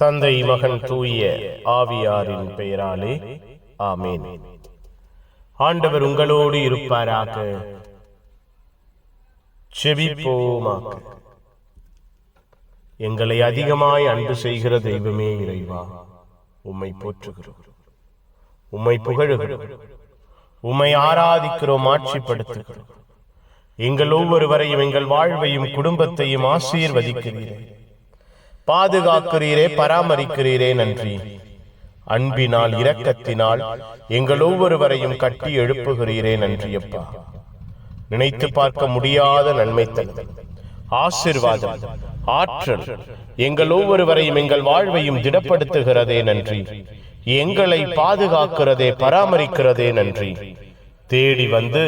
தந்தை, மகன், தூய ஆவியாரின் பெயராலே ஆமேன். ஆண்டவர் உங்களோடு இருப்பாராக. செபிப்போமாக. எங்களை அதிகமாய் அன்பு செய்கிற தெய்வமே இறைவா, உம்மை போற்றுகிறோம், உம்மை புகழுகிறோம், உம்மை ஆராதிக்கிறோம், ஆட்சிப்படுத்துகிறோம். எங்கள் ஒவ்வொருவரையும், எங்கள் வாழ்வையும் குடும்பத்தையும் ஆசீர்வதிக்கிறீரே, பாதுகாக்கிறீரே, பராமரிக்கிறீரே. நன்றி. அன்பினால், இரக்கத்தினால் எங்கள் ஒவ்வொருவரையும் கட்டி எழுப்புகிறீரே. நன்றி அப்பா. நினைத்து பார்க்க முடியாத நன்மைத்தனம், ஆசீர்வாதம், ஆற்றல் எங்கள் ஒவ்வொருவரையும், எங்கள் வாழ்வையும் திடப்படுத்துகிறதே. நன்றி. எங்களை பாதுகாக்கிறதே, பராமரிக்கிறதே. நன்றி. தேடி வந்து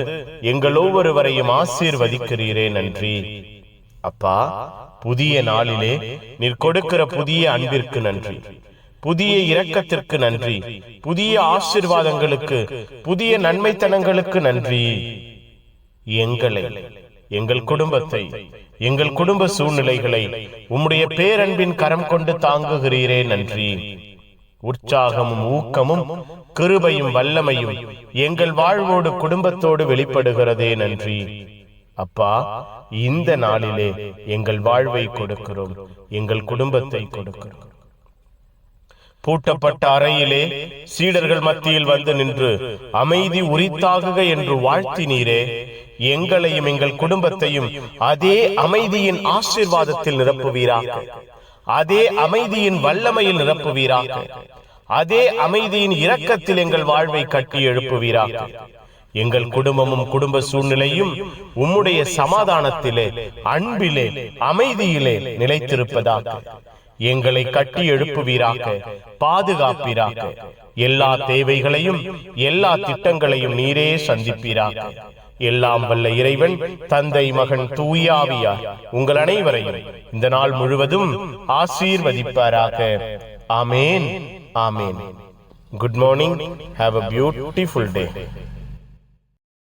எங்கள் ஒவ்வொருவரையும் ஆசீர்வதிக்கிறீரே. நன்றி அப்பா. புதிய நாளிலே நீர் கொடுக்கிற புதிய அன்பிற்கு நன்றி, புதிய இரக்கத்திற்கு நன்றி, புதிய ஆசீர்வாதங்களுக்கு, புதிய நன்மைத்தனங்களுக்கு நன்றி. எங்களை, எங்கள் குடும்பத்தை, எங்கள் குடும்ப சூழ்நிலைகளை உம்முடைய பேரன்பின் கரம் கொண்டு தாங்குகிறீரே. நன்றி. உற்சாகமும் ஊக்கமும் கிருபையும் வல்லமையும் எங்கள் வாழ்வோடு குடும்பத்தோடு வெளிப்படுகிறதே. நன்றி அப்பா. இந்த நாளிலே எங்கள் வாழ்வை கொடுக்கிறோம், எங்கள் குடும்பத்தை கொடுக்கிறோம். பூட்டப்பட்ட அறையிலே சீடர்கள் மத்தியில் வந்து நின்று அமைதி உரித்தாகுக என்று வாழ்த்தினீரே. எங்களையும் எங்கள் குடும்பத்தையும் அதே அமைதியின் ஆசீர்வாதத்தில் நிரப்புவீராக, அதே அமைதியின் வல்லமையில் நிரப்புவீராக, அதே அமைதியின் இரக்கத்தில் எங்கள் வாழ்வை கட்டி எழுப்புவீராக. எங்கள் குடும்பமும் குடும்ப சூழ்நிலையும் உம்முடைய சமாதானத்திலே, அன்பிலே, அமைதியிலே நிலைத்திருப்பதாக எங்களை கட்டி எழுப்புவீராக, பாதுகாப்பீராக. எல்லா தேவைகளையும், எல்லா திட்டங்களையும் நீரே சந்திப்பீராக. எல்லாம் வல்ல இறைவன், தந்தை, மகன், தூய ஆவியார் உங்கள் அனைவரையும் இந்த நாள் முழுவதும் ஆசீர்வதிப்பாராக. ஆமேன், ஆமேன். Good morning. Have a beautiful day.